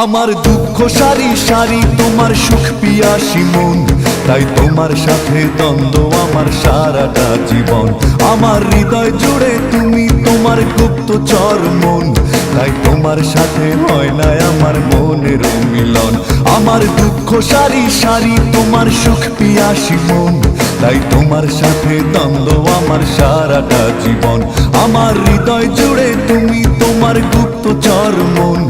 আমার দুঃখ সারি সারি তোমার সুখ পিয়াসী মন, তাই তোমার সাথে দ্বন্দ্ব আমার সারাটা জীবন। আমার হৃদয় জুড়ে তুমি তোমার গুপ্তচর মন, তাই তোমার সাথে হয় না আমার মনের মিলন। আমার দুঃখ সারি সারি তোমার সুখ পিয়াসী মন, তাই তোমার সাথে দ্বন্দ্ব আমার সারাটা জীবন। আমার হৃদয় জুড়ে তুমি তোমার গুপ্তচর মন,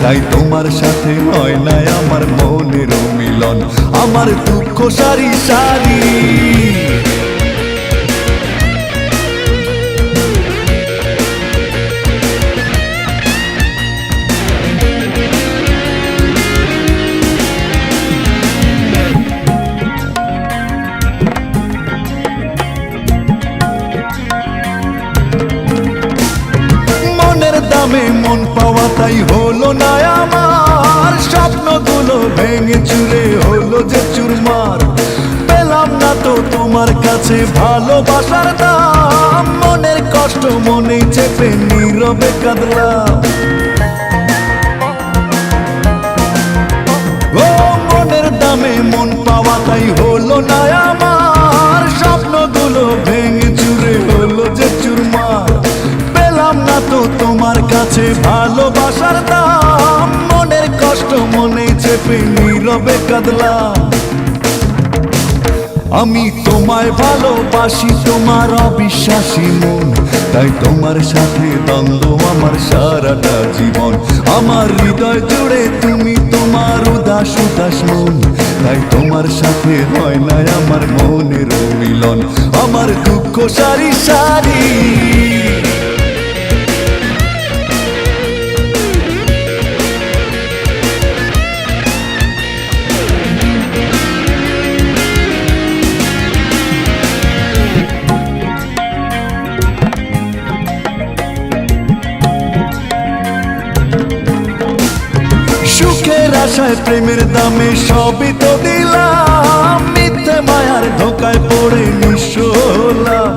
তাই তোমার সাথে হয় না আমার মনের মিলন। আমার দুঃখ সারি সারি দামে মন পাওয়া তাই হলো না আমার, স্বপ্নগুলো ভেঙে চুরে হলো যে চুরমার। পেলাম না তো তোমার কাছে ভালোবাসার দাম, মনের কষ্ট মনে চেপে নীরবে কাঁদলাম। ও মনের দামে মন পাওয়া তাই হলো না আমার, স্বপ্নগুলো ভেঙে চুরে হলো যে চুরমার। পেলাম না তো তোমার কাছে ভালোবাসার দাম, মনের কষ্ট মনে চেপে নীরবে কাঁদলাম। আমি তোমায় ভালোবাসি তোমার অবিশ্বাসী মন, তাই তোমার সাথে দ্বন্দ্ব আমার সারাটা জীবন। আমার হৃদয় জুড়ে তুমি তোমার উদাস উদাস মন, তাই তোমার সাথে হয় না আমার মনের মিলন। আমার দুঃখ সারি সারি সুখের আশায় প্রেমের দামে সবই তো দিলাম, মিথ্যে মায়ার ধোকায় পড়ে নিঃস্ব হলাম।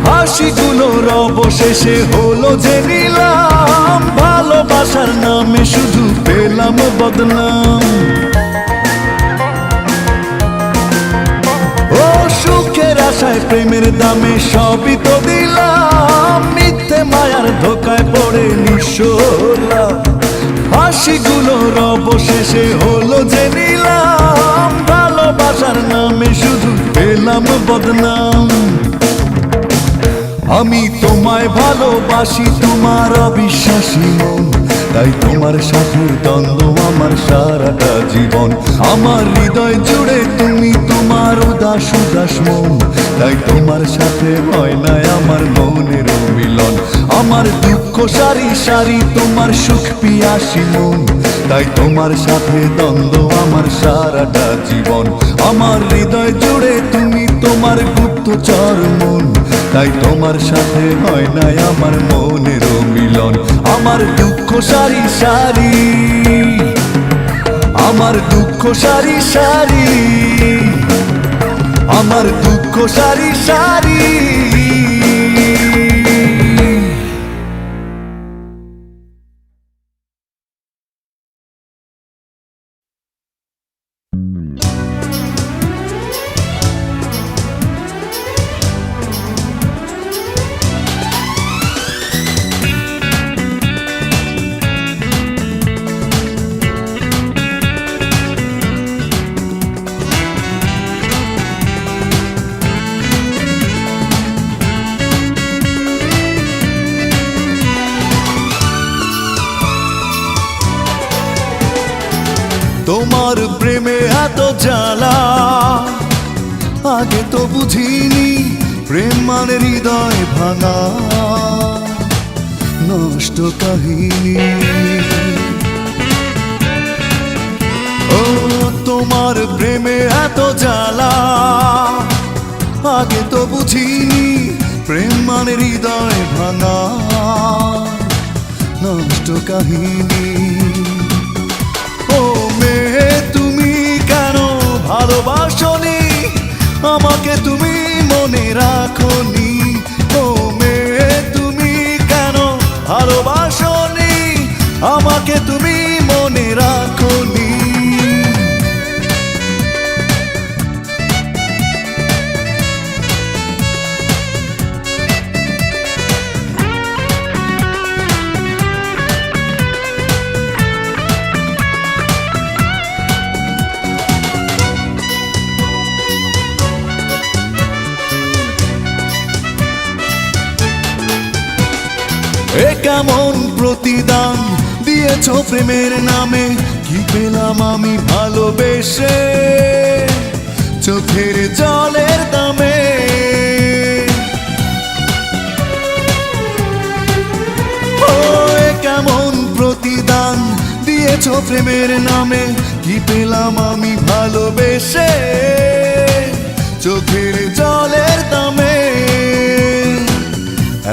হাসিগুলোর অবশেষে হলো যে নিলাম, ভালোবাসার নামে শুধু পেলাম বদনাম। ও সুখের আশায় প্রেমের দামে সবই তো দিলাম, মিথ্যে মায়ার ধোকায় পড়ে নিঃস্ব হলাম। হাসিগুলোর অবশেষে হলো যে নিলাম, ভালোবাসার নামে শুধু পেলাম বদনাম। আমি তোমায় ভালোবাসি তোমার অবিশ্বাসী মন, তাই তোমার সাথে দ্বন্দ্ব আমার সারাটা জীবন। আমার হৃদয় জুড়ে তুমি তোমার উদাস উদাস মন, তাই তোমার সাথে হয় না আমার মনের মিলন। আমার দুঃখ সারি সারি তোমার সুখ পিয়াসী মন, তাই তোমার সাথে দ্বন্দ্ব আমার সারাটা জীবন। আমার হৃদয় জুড়ে তুমি তোমার গুপ্তচর মন, তাই তোমার সাথে হয় না আমার মনের মিলন। আমার দুঃখ সারি সারি আমার দুঃখ সারি সারি আমার দুঃখ সারি সারি তোমার প্রেমে এত জ্বালা আগে তো বুঝিনি, প্রেম মানে হৃদয় ভাঙা নষ্ট কাহিনী। ও তোমার প্রেমে এত জ্বালা আগে তো বুঝিনি, প্রেম মানে হৃদয় ভাঙা নষ্ট কাহিনী। ও মেয়ে তুমি কেন ভালোবাসনি আমাকে, তুমি মনে রাখনি। ও মেয়ে তুমি কেন ভালোবাসনি আমাকে, তুমি মনে রাখ কেমন প্রতিদান দিয়েছো প্রেমের নামে, কি পেলাম আমি ভালোবেসে চোখের জলের দামে। ও কেমন প্রতিদান দিয়েছো প্রেমের নামে, কি পেলাম আমি ভালোবেসে চোখের জলের দামে।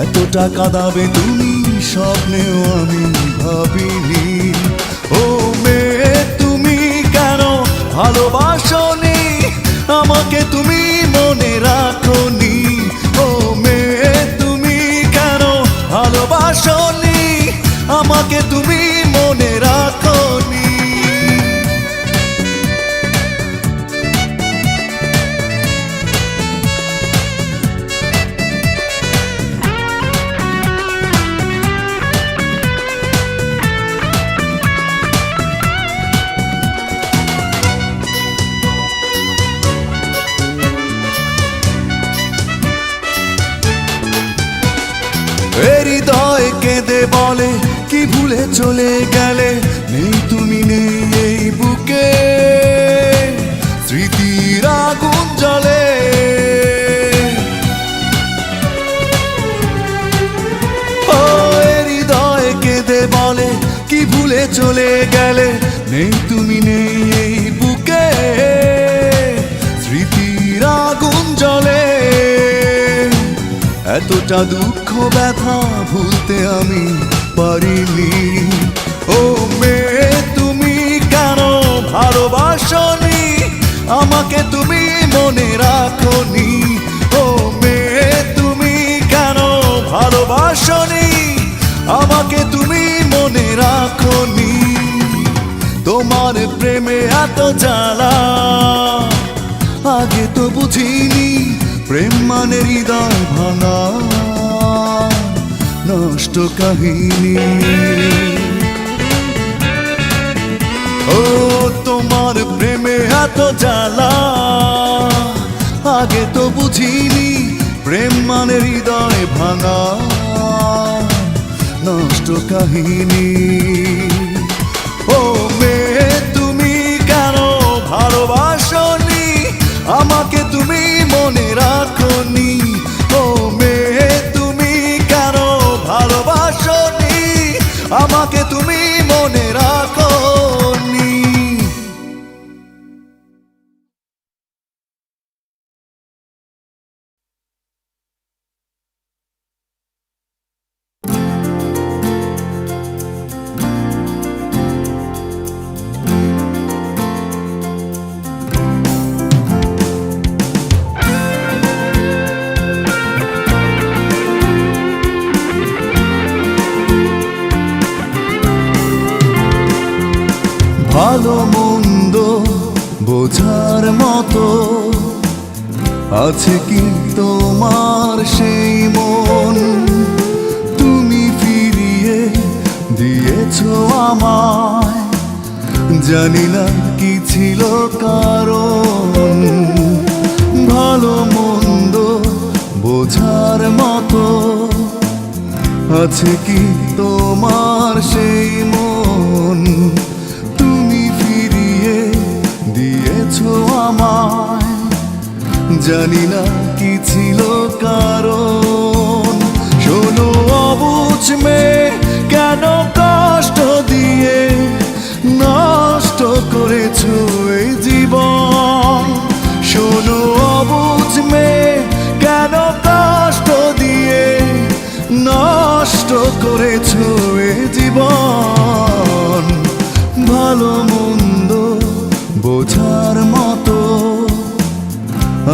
এত টাকা দাবে তুমি স্বপ্নেও আমি ভাবিনি। ও মেয়ে তুমি কেন ভালোবাসোনি আমাকে, তুমি মনে রাখোনি। ও মেয়ে তুমি কেন ভালোবাসোনি আমাকে, তুমি মনে রাখোনি। হৃদয় কেঁদে বলে কি ভুলে চলে গেলে, নেই তুমি নেই এই বুকে স্মৃতির আগুন জ্বলে। ও হৃদয় কেঁদে বলে কি ভুলে চলে গেলে, নেই তুমি নেই এই বুকে স্মৃতির আগুন জ্বলে। এতটা দুঃখ ব্যথা ভুলতে আমি পারিনি। ও মেয়ে তুমি কেন ভালোবাসোনি আমাকে, তুমি মনে রাখোনি। ও মেয়ে তুমি কেন ভালোবাসোনি আমাকে, তুমি মনে রাখোনি। তোমার প্রেমে এত জ্বালা আগে তো বুঝিনি, প্রেম মানে হৃদয় ভাঙা নষ্ট কাহিনী। ও তোমার প্রেমে এত জ্বালা আগে তো বুঝিনি, প্রেম মানে হৃদয় ভাঙা নষ্ট কাহিনী। ও মেয়ে তুমি কেন ভালোবাসোনি আমাকে, তুমি মনে রাখোনি। ও মেয়ে তুমি কেন ভালোবাসোনি আমাকে, তুমি মনে রাখোনি। ভালো মন্দ বোঝার মতো আছে কি তোমার সেই মন, তুমি ফিরিয়ে দিয়েছো আমায়, জানি না কি ছিল কারণ। ভালো মন্দ বোঝার মতো আছে কি তোমার সেই মন, দিয়েছো আমায়, জানি না কি ছিল কারণ। শোনো অবুঝ মেয়ে কেন কষ্ট দিয়ে নষ্ট করেছো এই জীবন। শোনো অবুঝ মেয়ে কেন কষ্ট দিয়ে নষ্ট করেছো এই জীবন। ভালো মন্দ বোঝার মতো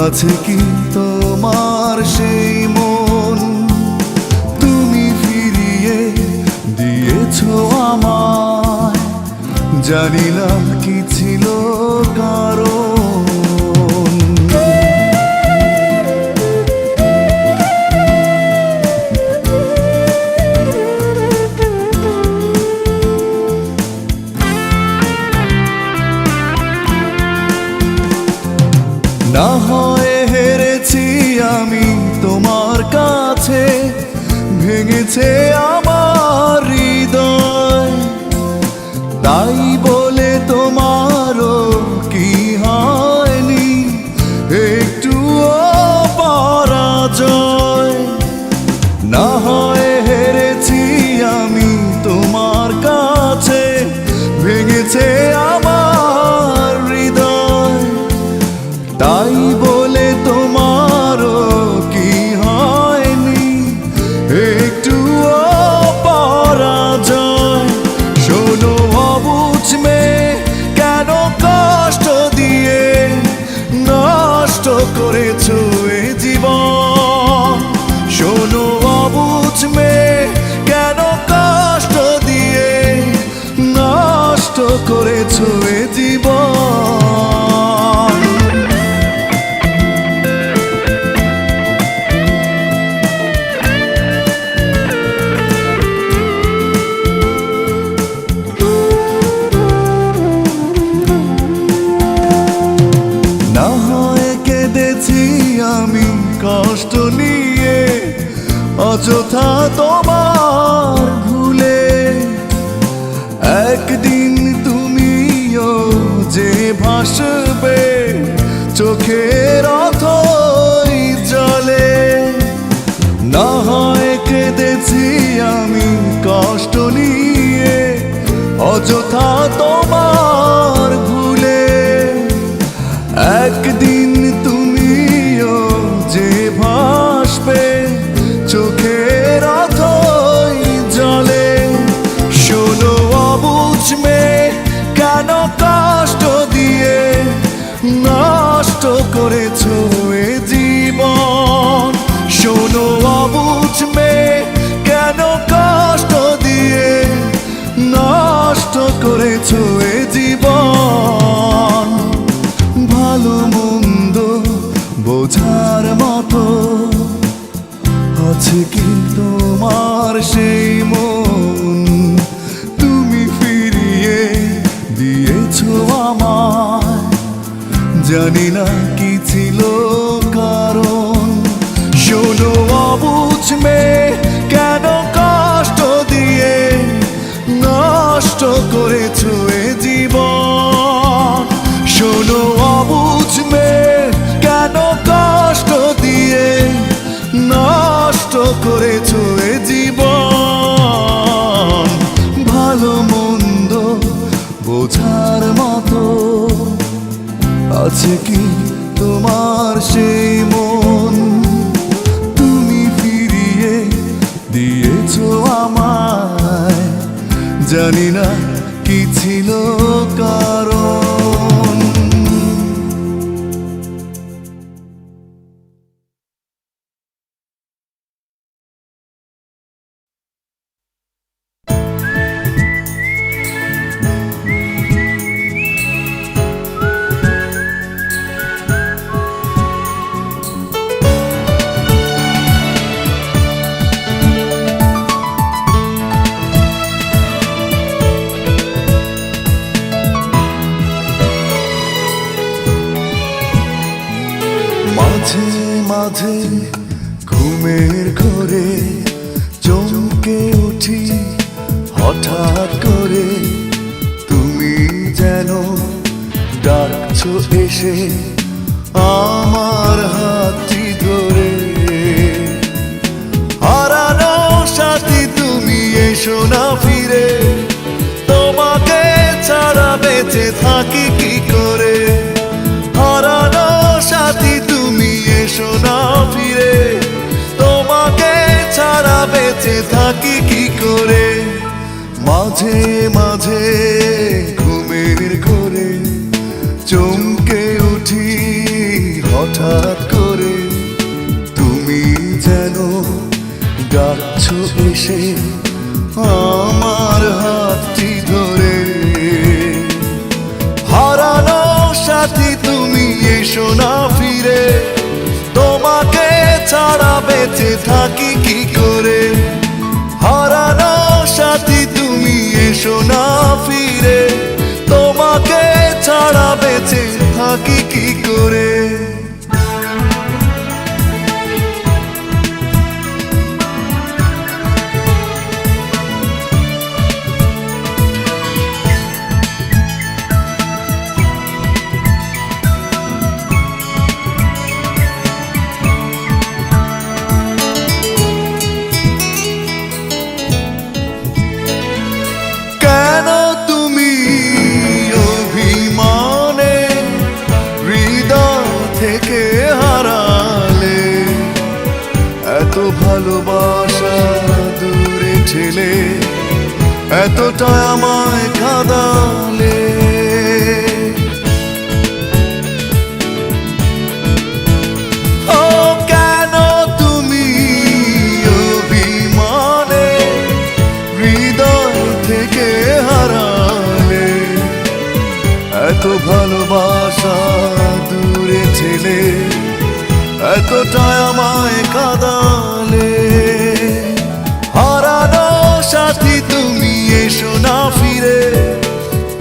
আছে কি তোমার সেই মন, তুমি ফিরিয়ে দিয়েছো আমায়, জানি না কি ছিল কারণ। না হয় হেরেছি আমি তোমার কাছে, ভেঙেছে আমার তাই বলে তোমারও কি হয়নি একটুও পরাজয়? শোনো অবুঝ মেয়ে, কেন কষ্ট দিয়ে নষ্ট করেছো এ জীবন? শোনো অবুঝ মেয়ে, কেন কষ্ট দিয়ে নষ্ট করেছো এ জীবন? না হয় কেঁদেছি আমি কষ্ট নিয়ে অযথা তোমার ভুলে, একদিন তুমিও যে ভাসবে চোখের অথই জলে। না হয় কেঁদেছি আমি কষ্ট নিয়ে অযথা তোমার ভুলে, একদিন তুমিও যে ভাসবে চোখের অথই জলে। শোনো অবুঝ মেয়ে, কেন কষ্ট দিয়ে নষ্ট করেছো এ জীবন? শোনো অবুঝ মেয়ে, কেন কষ্ট দিয়ে নষ্ট করেছো এ জীবন? ভালো মন্দ বোঝার মতো আছে কি তোমার সেই মন? তুমি ফিরিয়ে দিয়েছো আমায়, জানি না কি ছিল কারণ। শোনো অবুঝ মেয়ে, কেন কষ্ট দিয়ে নষ্ট করেছো এ জীবন? শোনো অবুঝ মেয়ে, কেন কষ্ট দিয়ে নষ্ট করেছো এ জীবন? ভালো মন্দ বোঝার মতো আছে কি তোমার সেই মন? তুমি ফিরিয়ে দিয়েছো আমায়, জানি না কি ছিল কারণ। মাঝে মাঝে ঘুমের ঘোরে চমকে উঠি হঠাৎ করে, তুমি যেন ডাকছো এসে আমার হাতটি ধরে। হারানো সাথী তুমি এসো না ফিরে, তোমাকে ছাড়া বেঁচে থাকি কি করে? হারানো সাথী তুমি এসো না ফিরে, তোমাকে ছাড়া বেঁচে থাকি কি করে? মাঝে মাঝে ঘুমের ঘোরে চমকে উঠি হঠাৎ করে, তুমি যেন ডাকছো এসে আমার হাতটি ধরে। হারানো সাথী তুমি এসো না ফিরে, তোমাকে ছাড়া বেঁচে থাকি কি করে? হারানো সাথী তুমি এসো না ফিরে, তোমাকে ছাড়া বেঁচে থাকি কি করে? থেকে হারালে, এত ভালোবাসা দূরে ঠেলে এতটা আমায় কাঁদালে। ও কেন তুমি অভিমানে হৃদয় থেকে হারালে, এত ভালোবাসা দূরে ঠেলে এতটা আমায় কাঁদালে। হারানো সাথী তুমি এসো না ফিরে,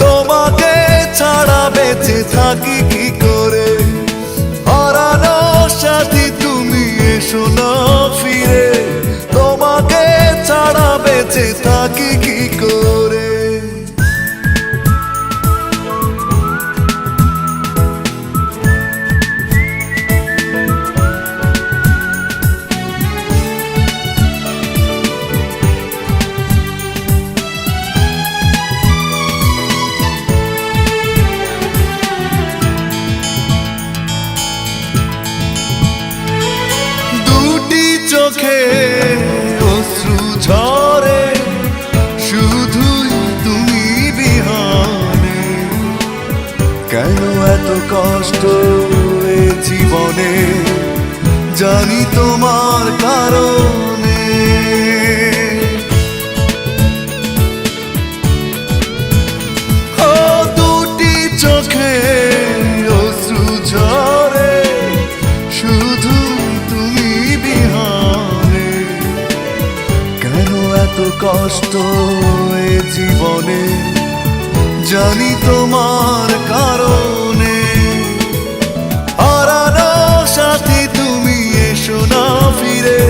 তোমাকে ছাড়া বেঁচে থাকি কি করে। হারানো সাথী তুমি এসো না ফিরে, তোমাকে ছাড়া বেঁচে থাকি কি করে। চোখে অশ্রু ঝরে শুধুই তুমি বিহানে, কেন এত কষ্ট এ জীবনে জানি তোমার কারণে। ও দুটি চোখে অশ্রু ঝরে শুধু তুমি বিহানে, কেন এত কষ্ট এ জীবনে জানি তোমার কারণে। হারানো সাথী তুমি এসো না ফিরে,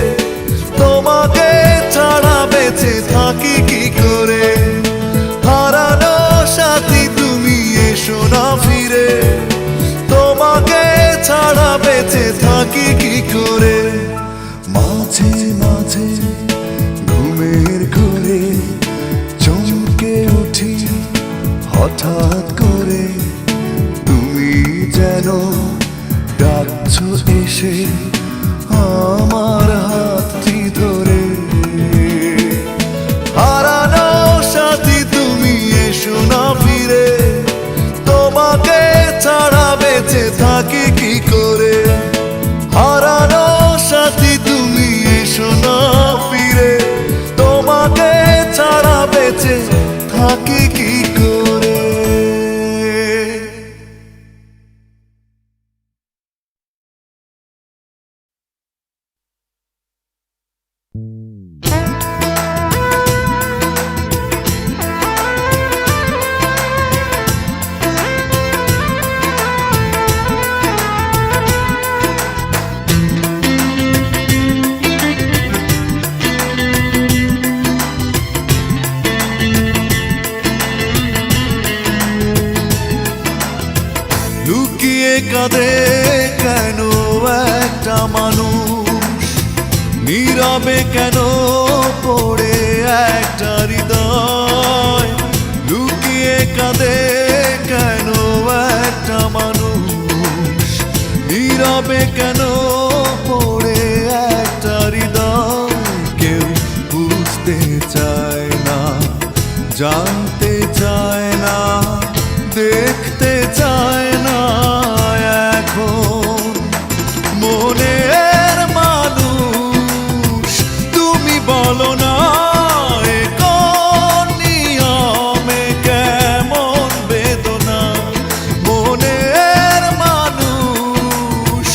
তোমাকে ছাড়া বেঁচে থাকি কি করে। হারানো সাথী তুমি এসো না ফিরে, তোমাকে ছাড়া বেঁচে থাকি কি করে। মাঝে মাঝে ঘুমের ঘোরে চমকে উঠি হঠাৎ করে, তুমি যেন ডাকছো এসে আমার হাতটি ধরে। হারানো সাথী তুমি এসো না ফিরে, তোমাকে ছাড়া বেঁচে থাকি কি করে। হারানো সাথী তুমি এসো না ফিরে, তোমাকে ছাড়া বেঁচে থাকি কি করে। লুকিয়ে কাঁদে কেন একটা মানুষ, নীরবে কেন পড়ে একটা হৃদয়। লুকিয়ে কাঁদে কেন একটা মানুষ, নীরবে কেন পড়ে একটা হৃদয়। কেউ বুঝতে চায় না, জানতে চায় না, দেখতে চায় না এখন মনের মানুষ। তুমি বলো না এ কোন নিয়মে কেমন বেদনা। মনের মানুষ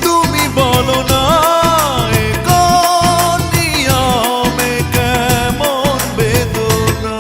তুমি বলো না এ কোন নিয়মে কেমন বেদনা।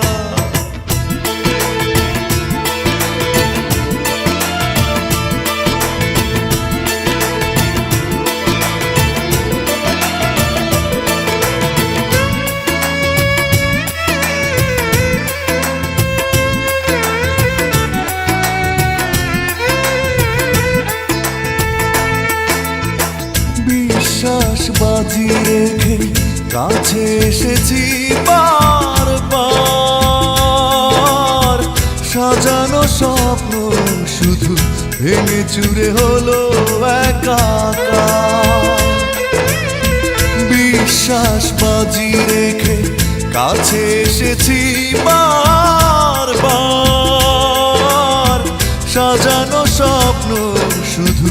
বিশ্বাস বাজি রেখে কাছে এসেছি বারবার, সাজানো স্বপ্ন শুধু ভেঙে চুরে হলো এক একাকার। বিশ্বাস বাজি রেখে কাছে এসেছি বারবার, সাজানো স্বপ্ন শুধু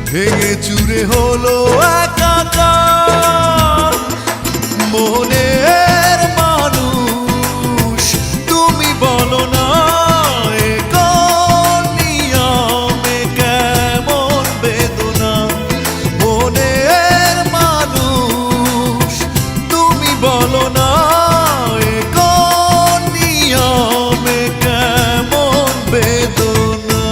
ভেঙে চুরে হলো একাকার। মনের মানুষ তুমি বলো না, এ কোন নিয়মে কেমন বেদনা। মনের মানুষ তুমি বলো না, এ কোন নিয়মে কেমন বেদনা।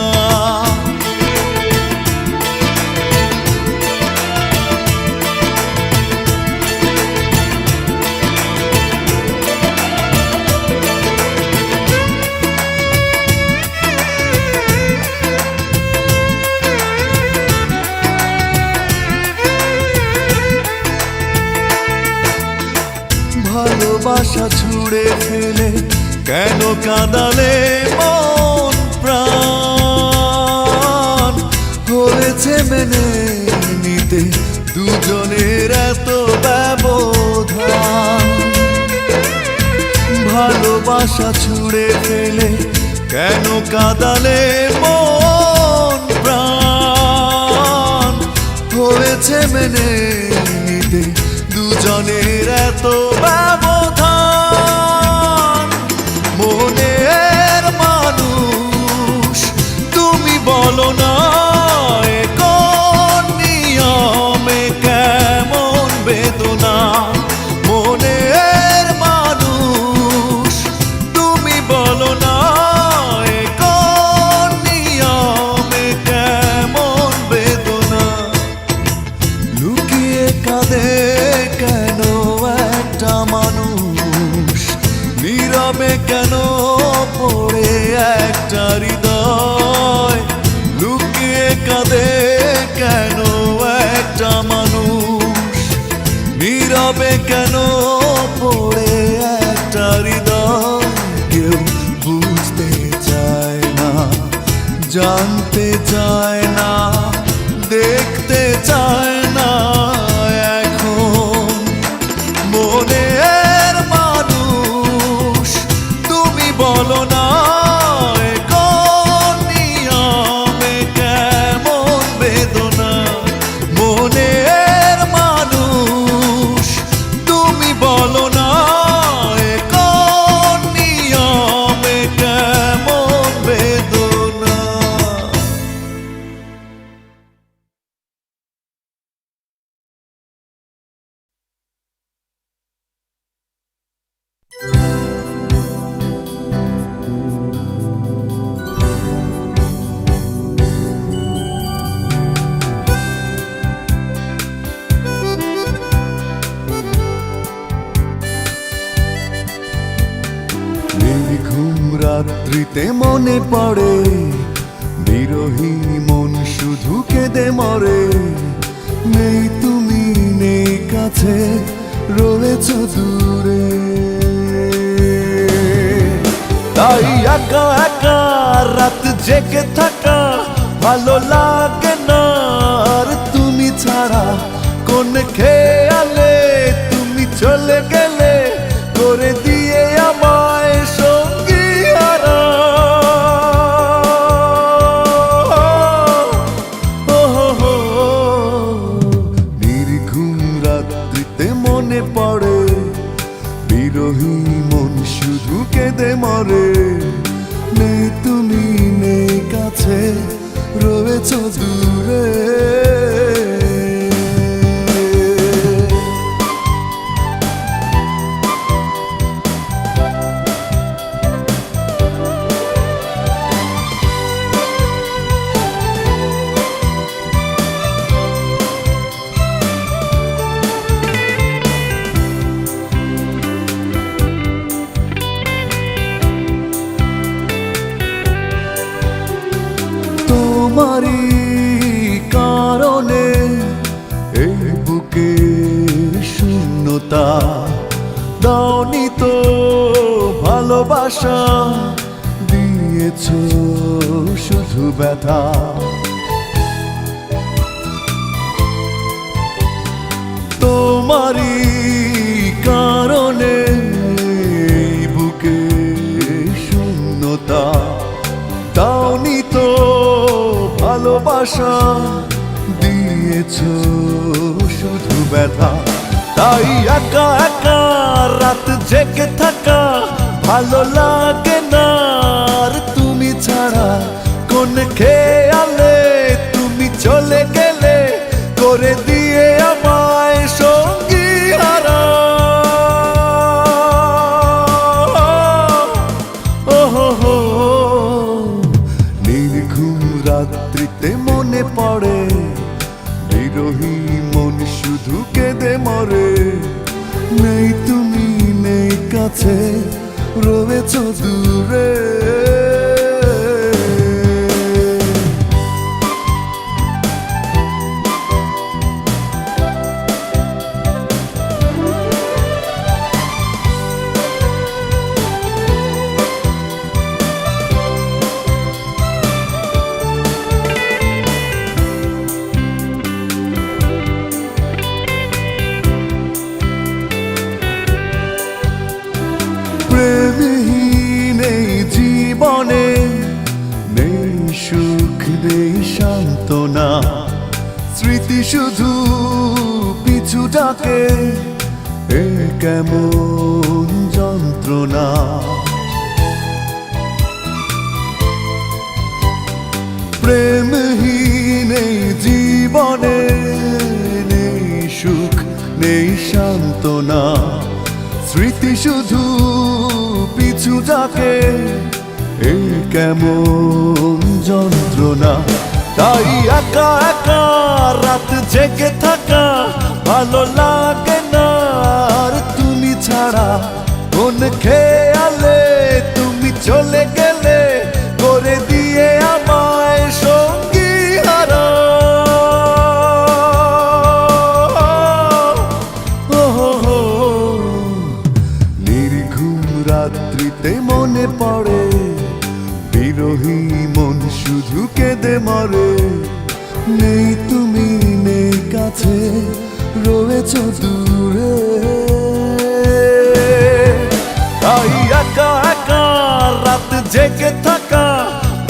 ভালোবাসা ছুড়ে ফেলে কেন কাঁদালে মন প্রাণ। হয়েছে মেনে নিতে দুজনের এত ব্যবধান। ভালোবাসা ছুড়ে ফেলে কেন কাঁদালে মন প্রাণ। হয়েছে মেনে নিতে দুজনের এত ব্যবধান। মনের মানুষ তুমি বলো না, এ কোন নিয়মে কেমন বেদনা। মনের মানুষ তুমি বলো না, এ কোন নিয়মে কেমন বেদনা। লুকিয়ে কাঁদে কেন একটা মানুষ, নীরবে কেন পড়ে একটা হৃদয়। লুকিয়ে কাঁদে কেন একটা মানুষ, নীরবে কেন পড়ে একটা হৃদয়। কেউ বুঝতে চায় না, জানতে চায় না, দেখতে চায় না এখন। মনের মানুষ তুমি বলো না, এ কোন নিয়মে কেমন বেদনা। মনের মানুষ তুমি বলো না, এ কোন নিয়মে কেমন বেদনা। নির্ঘুম রাত্রিতে মনে পড়ে, বিরহী মন শুধু কেঁদে মরে। নেই তুমি নেই কাছে, রয়েছ দূরে। তাই একা একা রাত জেগে থাকা ভালো লাগে না। আর তুমি ছাড়া কোন খেয়ালে তুমি চলে গেলে, করে দিয়ে আমায় সঙ্গী হারা। নির্ঘুম রাত্রিতে মনে পড়ে, বিরহী মন শুধু কেঁদে মরে। নেই তুমি নেই কাছে, রয়েছ দূরে। তোমারই কারণে এই বুকে শূন্যতা। দাওনি তো ভালোবাসা, দিয়েছ শুধু ব্যথা। ভালোবাসা দিয়েছো শুধু ব্যথা। তাই একা একা রাত জেগে থাকা ভালো লাগে না। আর তুমি ছাড়া কোন খেয়ালে তুমি চলে গেলে করে দিয়ে আমায় সঙ্গী হারা। ওহো নির্ঘুম রাত্রিতে মনে পড়ে বিরহী মন শুধু কেঁদে মরে। নেই তুমি নেই কাছে রয়েছ দূরে। প্রেমহীন এই জীবনে নেই সুখ নেই সান্ত্বনা। স্মৃতি শুধু পিছু ডাকে এ কেমন যন্ত্রণা। প্রেমহীন এই জীবনে নেই সুখ নেই সান্ত্বনা। স্মৃতি শুধু পিছু ডাকে এ কেমন যন্ত্রণা। তাই একা একা রাত জেগে থাকা ভালো লাগে না। আর তুমি ছাড়া কোন খেয়ালে তুমি চলে গেলে করে দিয়ে আমায় সঙ্গী হারা। রাত্রিতে মনে পড়ে বিরহী মন শুধু কেঁদে মরে। নেই তুমি নেই কাছে রয়েছ দূরে। তাই একা একা রাত জেগে থাকা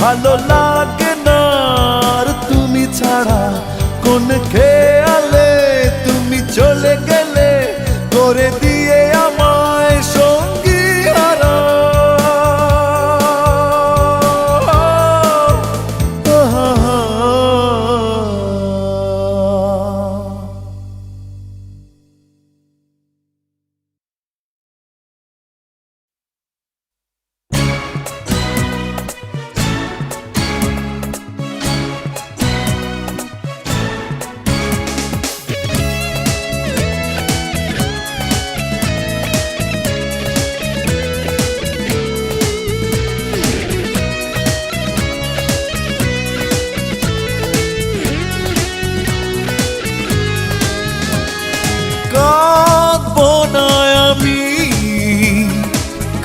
ভালো লাগে না। আর তুমি ছাড়া কোন খেয়ালে তুমি চলে গেলে করে দিয়ে আমায় সঙ্গী হারা।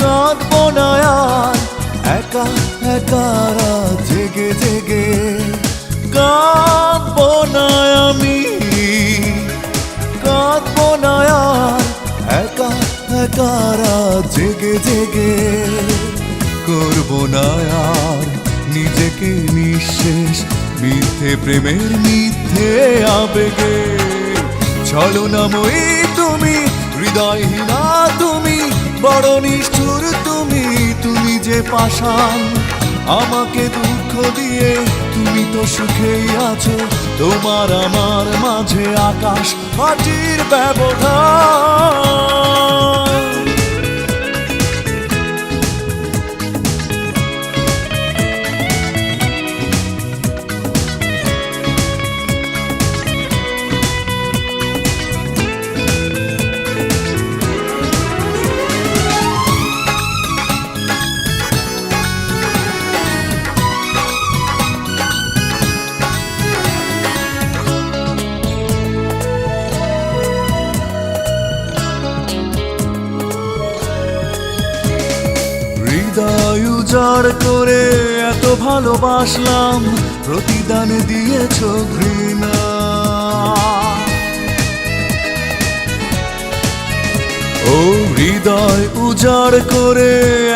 কাঁদবো না আর একা একা রাত জেগে জেগে। কাঁদবো না আমি কাঁদবো না আর একা একা রাত জেগে জেগে। করবো না আর নিজেকে নিঃশেষ মিথ্যে প্রেমের মিথ্যে আবেগে। ছলনাময়ী তুমি হৃদয়হীনা তুমি বড় নিষ্ঠুর তুমি। তুমি যে পাষাণ আমাকে দুঃখ দিয়ে তুমি তো সুখেই আছো। তোমার আমার মাঝে আকাশ মাটির ব্যবধান। হৃদয় উজাড় করে এত ভালোবাসলাম প্রতিদান দিয়েছ ঘৃণা। ও হৃদয় উজাড় করে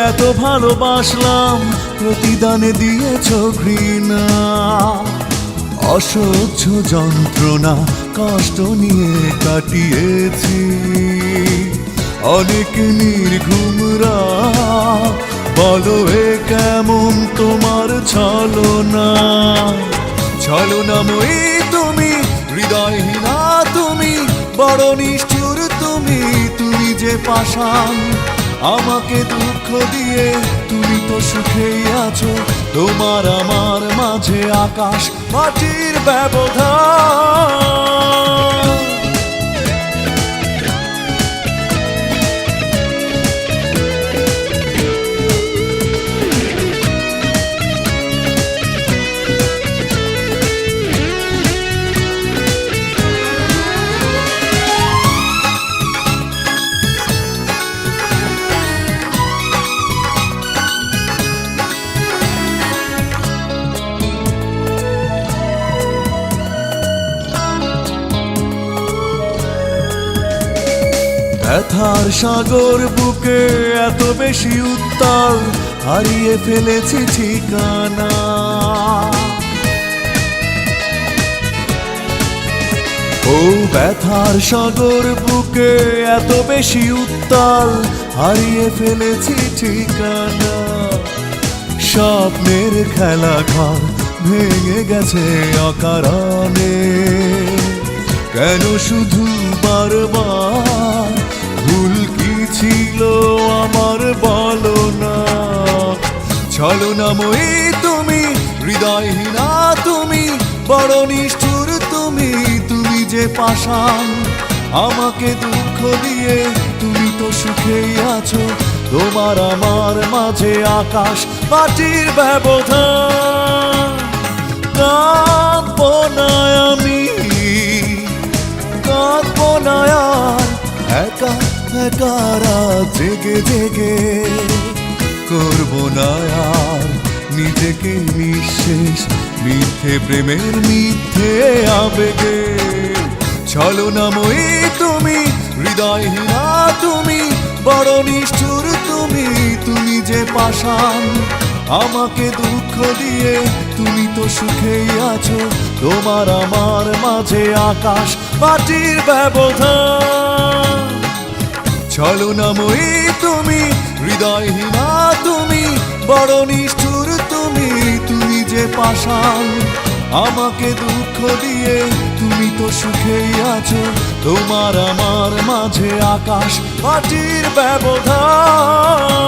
এত ভালোবাসলাম প্রতিদানে দিয়েছ ঘৃণা। অসহ্য যন্ত্রণা কষ্ট নিয়ে কাটিয়েছি অনেক নির্ঘুম রাত। বলো এ কেমন তোমার ছলনা, ছলনাময়ী তুমি, হৃদয়হীনা তুমি, বড় নিষ্ঠুর তুমি, তুমি যে পাষাণ। আমাকে দুঃখ দিয়ে তুমি তো সুখেই আছো, তোমার আমার মাঝে আকাশ মাটির ব্যবধান। ব্যথার সাগর বুকে এত বেশি উত্তাল, হারিয়ে ফেলেছি ঠিকানা। ও ব্যথার সাগর বুকে এত বেশি উত্তাল, হারিয়ে ফেলেছি ঠিকানা। স্বপ্নের খেলা ঘর ভেঙে গেছে অকারণে, কেন শুধু বারবার? ভুল কি ছিল আমার বলো না। ছলনাময়ী তুমি, হৃদয়হীনা তুমি, বড় নিষ্ঠুর তুমি, তুমি যে পাষাণ। আমাকে দুঃখ দিয়ে তুমি তো সুখেই আছো, তোমার আমার মাঝে আকাশ মাটির ব্যবধান। কাঁদবো না আমি, কাঁদবো না আর একা একা রাত জেগে জেগে, করবো না আর নিজেকে নিঃশেষ মিথ্যে প্রেমের মিথ্যে আবেগে। ছলনাময়ী তুমি, হৃদয়হীনা তুমি, বড় নিষ্ঠুর তুমি, তুমি যে পাষাণ। আমাকে দুঃখ দিয়ে তুমি তো সুখেই আছো, তোমার আমার মাঝে আকাশ মাটির ব্যবধান। ছলনাময়ী তুমি, হৃদয়হীনা তুমি, বড় নিষ্ঠুর তুমি, তুমি যে পাষাণ। আমাকে দুঃখ দিয়ে তুমি তো সুখেই আছো, তোমার আমার মাঝে আকাশ মাটির ব্যবধান।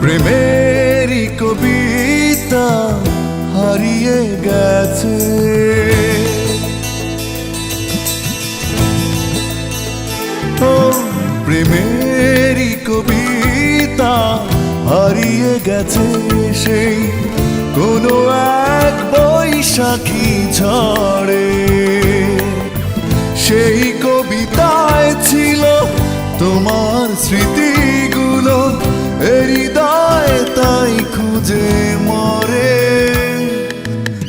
প্রেমেরই কবিতা হারিয়ে গেছে, ও প্রেমেরই কবিতা হারিয়ে গেছে সেই কোনো এক বৈশাখী ঝড়ে। সেই কবিতায় ছিল তোমার স্মৃতিগুলো, হৃদয় তাই খুঁজে মরে।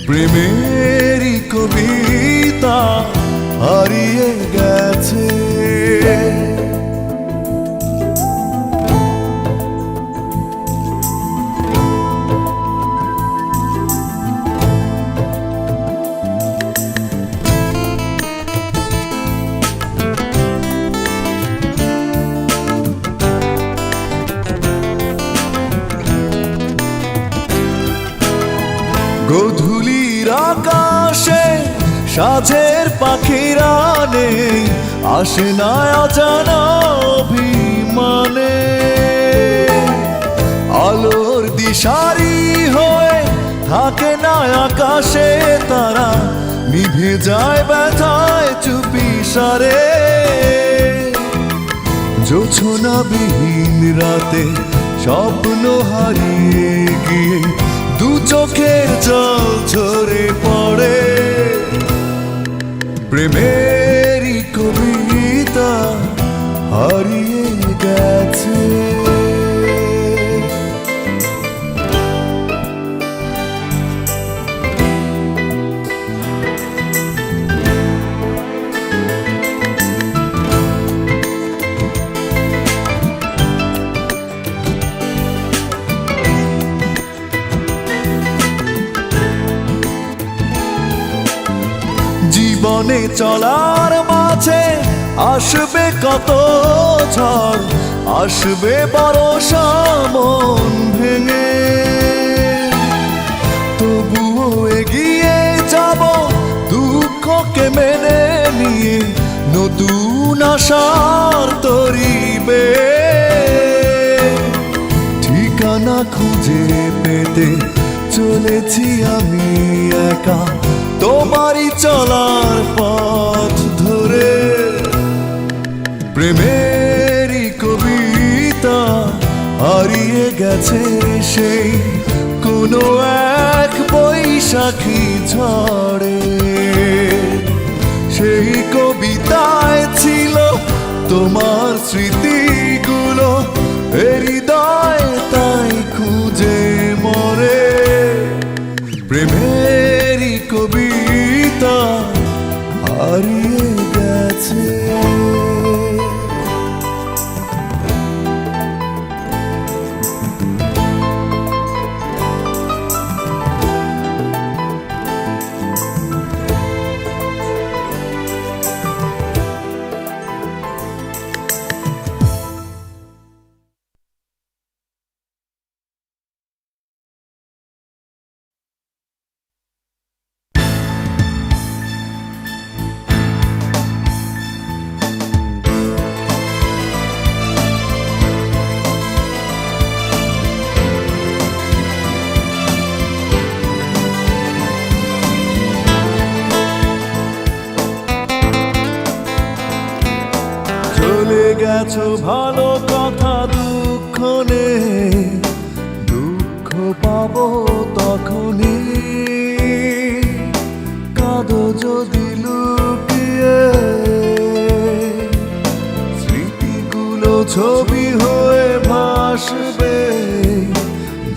প্রেমেরই কবিতা হারিয়ে গেছে। গধূলির আকাশে সাঁঝের পাখিরা নেই, আসে না অজানা অভিমানে। আলোর দিশারি হয়ে থাকে না আকাশে তারা, নিভে যায় ব্যথায় চুপি সারে। জোছনাবিহীন রাতে স্বপ্ন হারিয়ে গিয়ে দু চোখের জল ঝরে পড়ে প্রেমেরই কবিতা হারিয়ে গেছে। জীবনে চলার মাঝে আসবে কত ঝড়, আসবে বর্ষা মন ভেঙে, তবুও এগিয়ে যাব দুঃখকে মেনে নিয়ে নতুন আশার তরিবে। ঠিকানা খুঁজে পেতে চলেছি আমি একা তোমারই চলার পথ ধরে, প্রেমেরই কবিতা হারিয়ে গেছে সেই কোনো এক বৈশাখী ঝড়ে। সেই কবিতায় ছিল তোমার স্মৃতিগুলো, হৃদয় তাই খুঁজে মরে। প্রেমেরই কবিতা হারিয়ে গেছে। চলে গেছো ভালো কথা দুঃখ নেই, দুঃখ পাবো তখনই, কাঁদো যদি লুকিয়ে, স্মৃতিগুলো ছবি হয়ে ভাসবে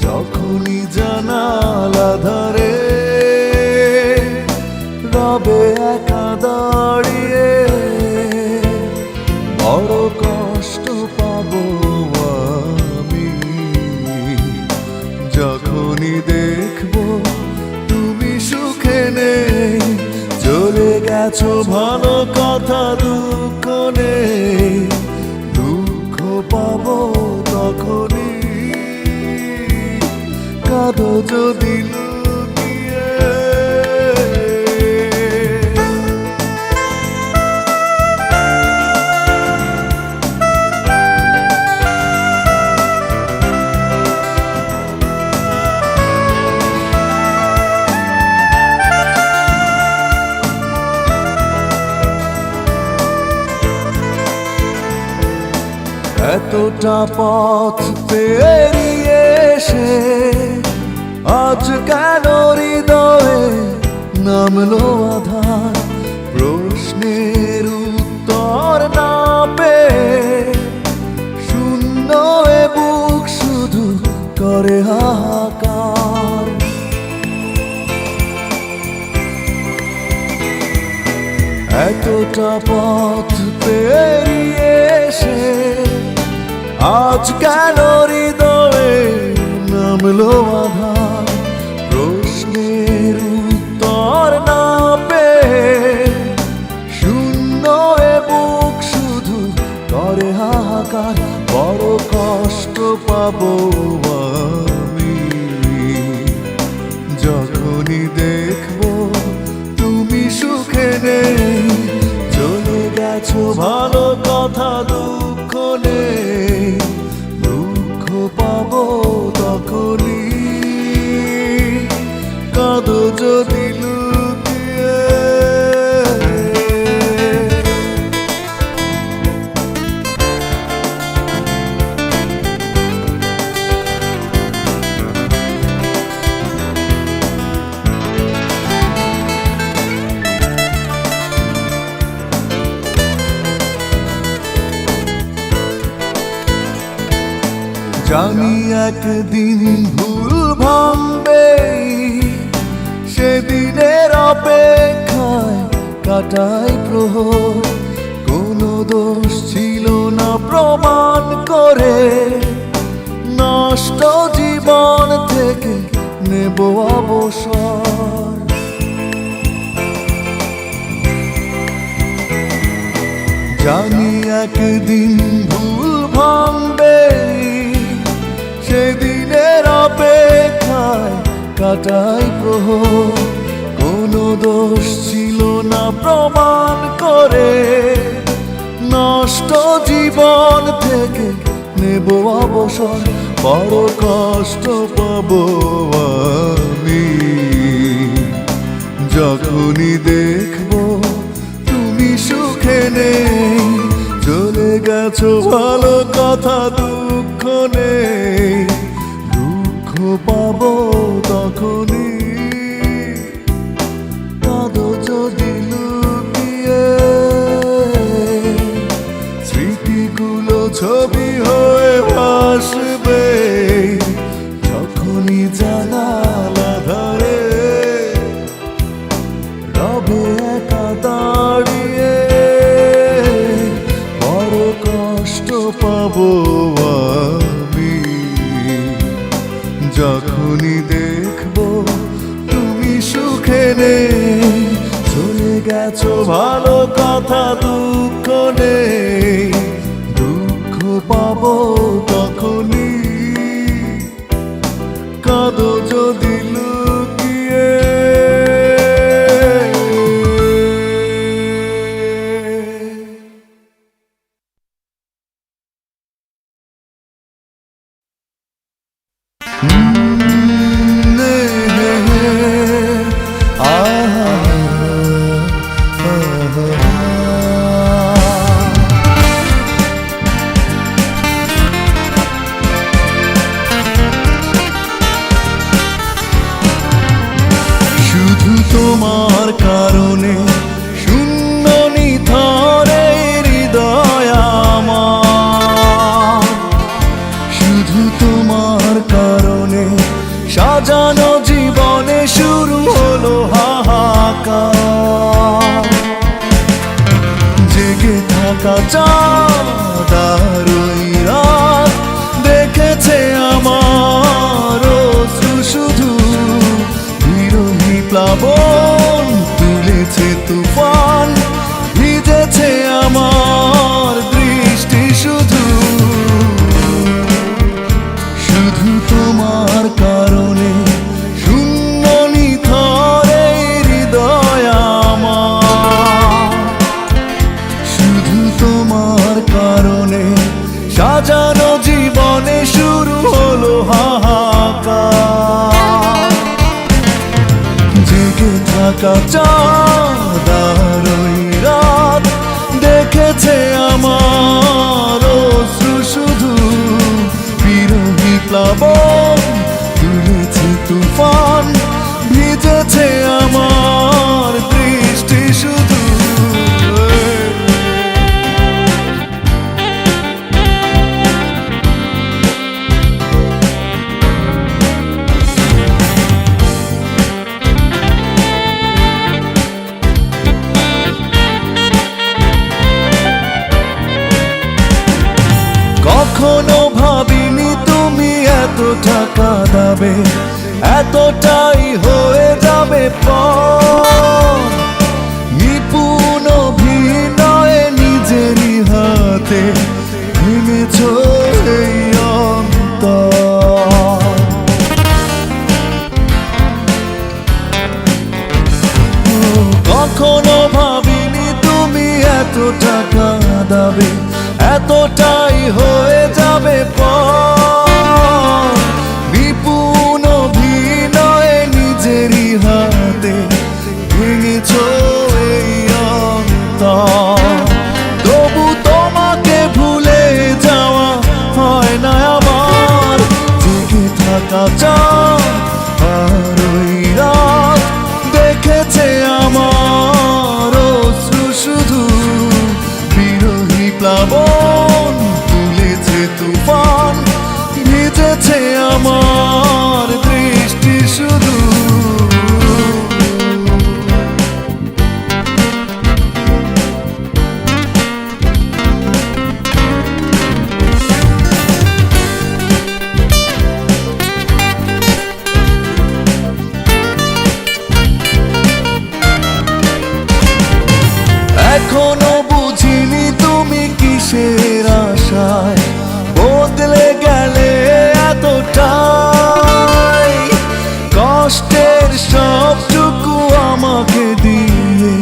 যখনই জানালা ধারে, রবে একা দাঁড়িয়ে বড় কষ্ট পাবো আমি যখনই দেখবো তুমি সুখে নেই। চলে গেছো ভালো কথা দুঃখ নেই, দুঃখ পাবো তখনই, কাঁদো যদি লুকিয়ে। এতটা পথ পেরিয়ে এসে আজ কেন হৃদয়ে নামলো আধার, প্রশ্নের উত্তর না পেয়ে শূন্য এ বুক শুধু করে হাহাকার। এতটা পথ পেরিয়ে এসে আজ কেন হৃদয়ে নামলো আধার, প্রশ্নের উত্তর না পেয়ে শূন্য এ বুক শুধু করে হাহাকার। বড় কষ্ট পাবো আমি যখনই দেখবো তুমি সুখে নেই। চলে গেছো ভালো কথা দুঃখ নেই, দুঃখ পাবো তখনই, কাঁদো যদি লুকিয়ে। জানি একদিন ভুল ভাঙবে, সেদিনের অপেক্ষায় কাটাই প্রহর। কোনো দোষ ছিল না প্রমাণ করে, নষ্ট জীবন থেকে নেব অবসর। জানি একদিন ভুল ভাঙবে, সেদিনের অপেক্ষায় কাটাই প্রহর। কোনো দোষ ছিল না প্রমাণ করে, নষ্ট জীবন থেকে নেব অবসর। বড় কষ্ট পাবো আমি যখনই দেখবো তুমি সুখে নেই। চলে গেছো ভালো কথা, দুঃখ নেই। দুঃখ পাবো তখনই কাঁদো যদি লুকিয়ে। স্মৃতিগুলো ছবি হয়ে ভাসবে যখনই জানালা ধারে রবে একা দাঁড়িয়ে। বড় কষ্ট পাবো আমি যখনই দেখবো তুমি সুখে নেই। চলে গেছো ভালো কথা, দুঃখ নেই। দুঃখ পাবো তখনই কাঁদো যদি লুকিয়ে। শুধু তোমার কারণে শূন্য নিথরে হৃদয় আমার। শুধু তোমার কারণে সাজানো জীবনে শুরু হলো হাহাকার। জেগে থাকা চাঁদ আর ওই রাত দেখেছে আমার অশ্রু শুধু। বিরোহী প্লাবন তুলেছে তুফান, ভিজেছে আমার দৃষ্টি শুধু। শুধু তোমার কারণে শূন্য নিথরে হৃদয় আমার। শুধু তোমার কারণে সাজানো জীবনে শুরু হলো হাহাকার। জেগে থাকা চাঁদ আর ওই রাত দেখেছে আমার অশ্রু শুধু। বিরোহী প্লাবন তুলেছে তুফান, ভিজেছে আমার দৃষ্টি শুধু। কখনো ভাবিনি তুমি এতটা কাঁদাবে, এতটাই হয়ে যাবে পর। নিপুণ অভিনয়ে নিজেরই হাতে ভেঙেছ এই অন্তর। কখনো ভাবিনি তুমি এতটা কাঁদাবে, এতটাই হয়ে যাবে পর। বিপুল অভিনয়ে নিজেরই হাতে ভেঙেছ ভিজেছে আমার দৃষ্টি শুধু। এখনো বুঝিনি তুমি কিসের আশায় বদলে গেলে এতটাই। কষ্টের সবটুকু আমাকে দিয়ে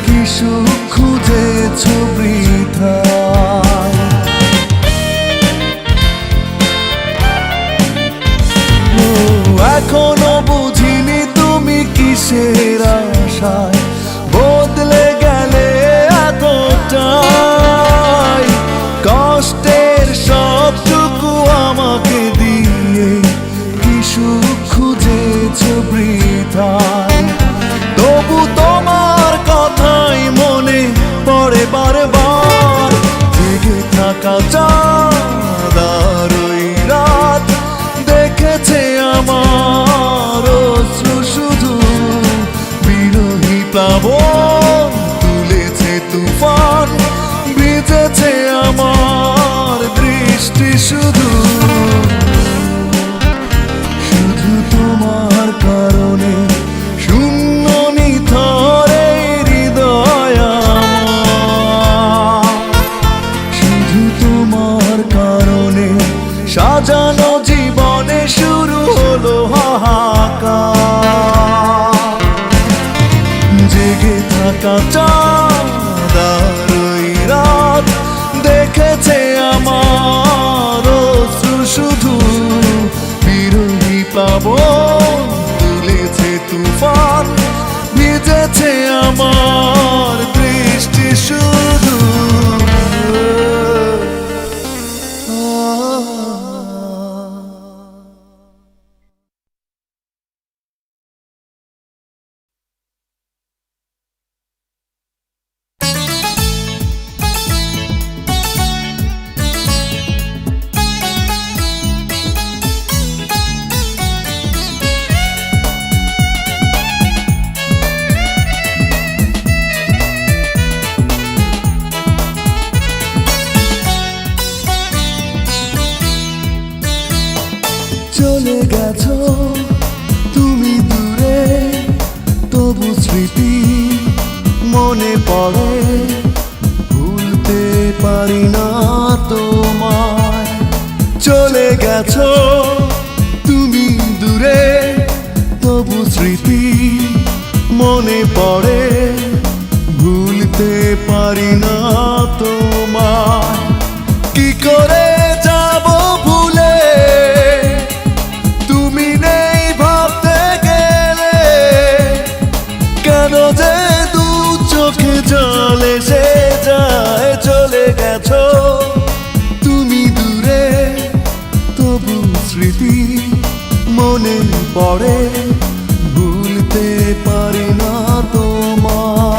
কি সুখ খুঁজেছ বৃথায়। এখনো বুঝিনি তুমি কিসের আশায় বদলে গেলে এতটাই। কষ্টের সবটুকু আমাকে দিয়ে কি সুখ খুঁজেছ বৃথায়। তবু তোমার কথাই মনে পড়ে বারবার। জেগে থাকা চাঁদ আর ওই রাত দেখেছে আমার অশ্রু শুধু। বিরহী প্লাবন তুলেছে তুফান, ভিজেছে আমার দৃষ্টি শুধু। শুধু তোমার কারণে শূন্য নিথরে হৃদয় আমার। শুধু তোমার কারণে সাজানো জীবনে শুরু হলো হাহাকার। জেগে থাকা চাঁদ আর ওই রাত দেখেছে আমার অশ্রু শুধু। বিরহী প্লাবন তুলেছে তুফান, ভিজেছে আমার দৃষ্টি শুধু। চলে গেছো তুমি দূরে, তবু স্মৃতি মনে পড়ে। ভুলতে পারি না তোমায়। চলে গেছো তুমি দূরে, তবু স্মৃতি মনে পড়ে। ভুলতে পারি না তোমায়। কি করে যাব ভুলে, তুমি নেই ভাবতে গেলে। কেন যে দু চোখে জল এসে যায়। চলে গেছো তুমি দূরে, তবু স্মৃতি মনে পড়ে। ভুলতে পারি না তোমায়।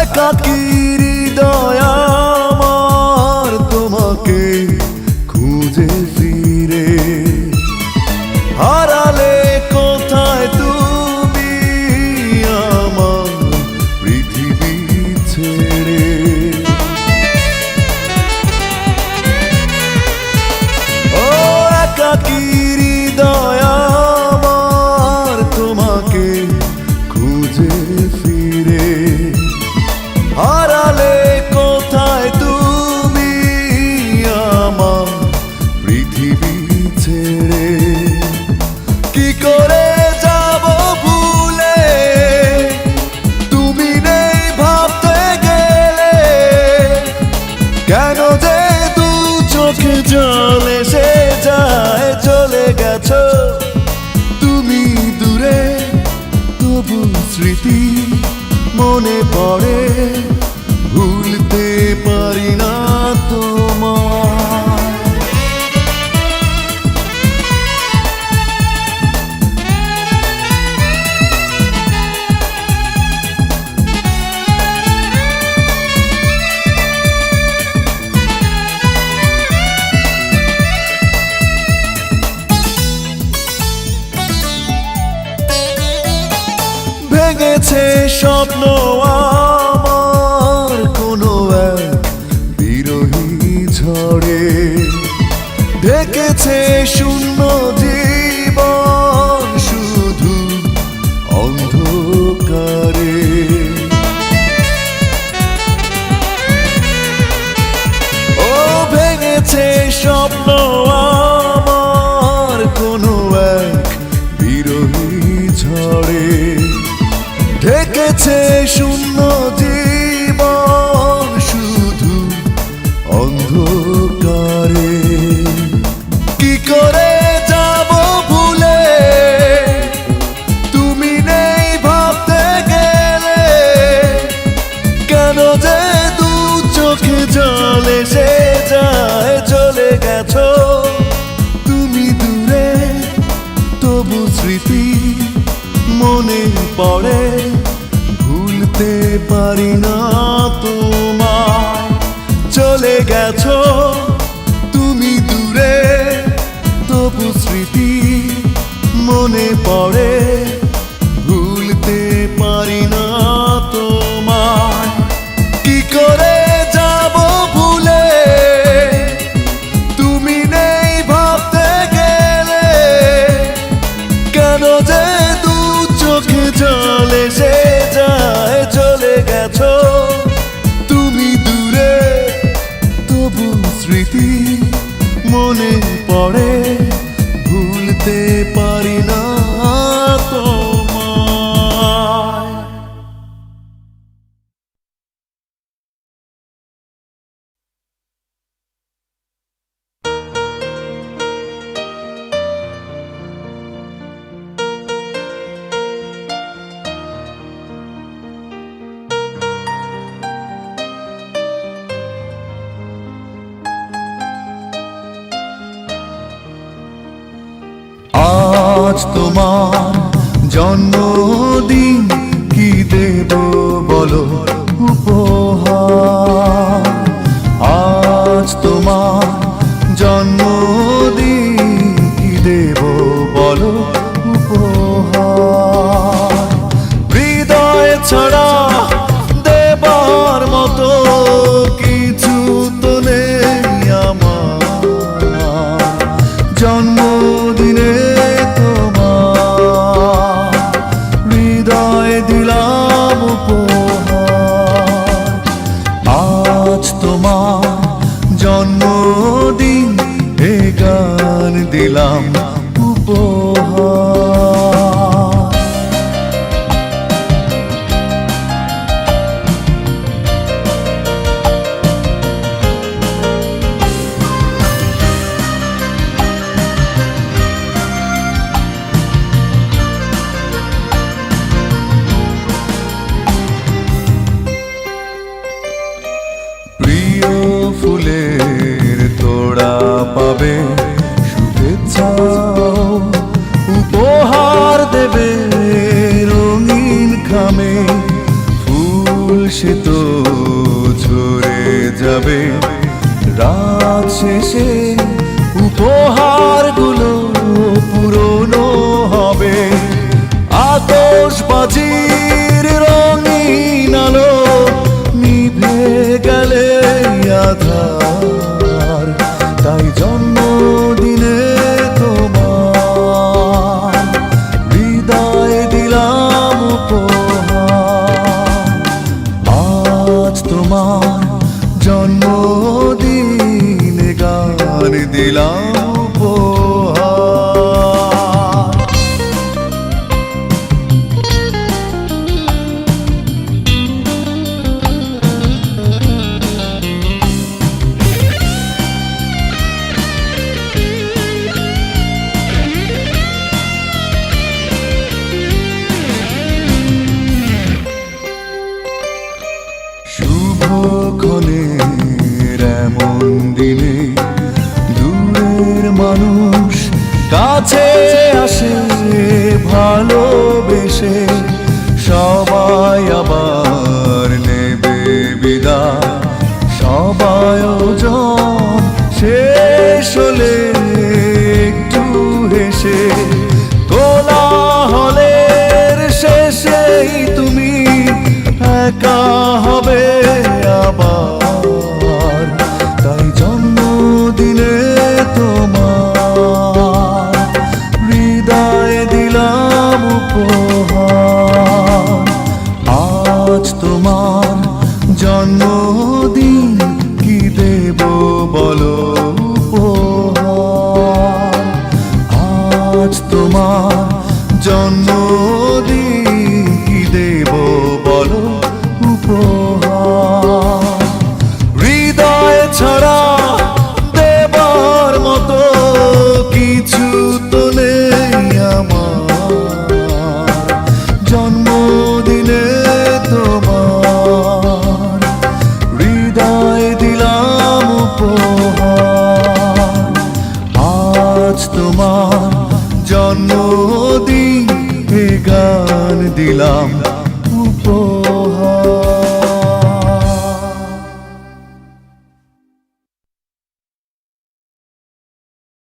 একাকী হৃদয় আমার তোমাকে খুঁজে ফিরে। হারালে কোথায় তুমি আমার পৃথিবী ছেড়ে। ও একাকী হৃদয় আমার তোমাকে খুঁজে ফিরে। হারালে কোথায় স্বপ্ন আমার কোনো এক বিরহী ঝড়ে, ঢেকেছে শূন্য জীবন শুধু অন্ধকারে। ও ভেঙেছে স্বপ্ন আমার কোনো এক বিরহী ঝড়ে, ঢেকেছে শূন্য জীবন শুধু অন্ধকারে। কি করে যাব ভুলে তুমি নেই ভাবতে গেলে, কেন যে দু চোখে জল এসে যায়। চলে গেছো তুমি দূরে, তবু স্মৃতি মনে পড়ে, ভুলতে পারি না তোমায়। চলে গেছো তুমি দূরে, তবু স্মৃতি মনে পড়ে, ভুলতে পারি না তোমায়। কি করে যাব ভুলে তুমি নেই ভাবতে গেলে, কেন যে দু চোখে জল এসে যায়। চলে গেছো তুমি দূরে, তবু স্মৃতি মনে পড়ে, ভুলতে পারি না তোমায়। আজ তোমার জন্মদিন, কি দেব বলো উপহার। আজ তোমার জন্মদিন, কি দেব বলো উপহার। হৃদয় ছাড়া দেবার মতো কিছু তো নেই আমার, জন্মদিনে তোমার হৃদয় দিলাম উপহার। আজ তোমার জন্মদিন, এ গান দিলাম উপহার। প্রিয় ফুলের তোড়া পাবে, শুভেচ্ছা উপহার দেবে রঙিন খামে। ফুল সে তো ঝরে যাবে রাত শেষে, উপহারগুলো পুরনো হবে। আতশবাজির রঙিন আলো নিভে গেলে আধার, তাই জন্মদিনে তোমার হৃদয় দিলাম উপহার। আজ তোমার জন্মদিন, গান দিলাম উপহার। শুভক্ষণের এমন দিনে দূরের মানুষ কাছে আসে ভালোবেসে, সবাই আবার নেবে বিদায়। সবাই আয়োজন শেষ হলে একটু হেসে, কোলাহলের শেষেই তুমি একা হবে আবার, তাই জন্মদিনে তোমার হৃদয় দিলাম উপহার। আজ তোমার জন্মদিন, কি দেব বলো উপহার। আজ তোমার জন্মদিন, কি দেব বলো উপহার। হৃদয় ছাড়া দেবার মতো কিছু তো নেই আমার, জন্মদিনে তোমার হৃদয় দিলাম উপহার। আজ তোমার জন্মদিন, এ গান দিলাম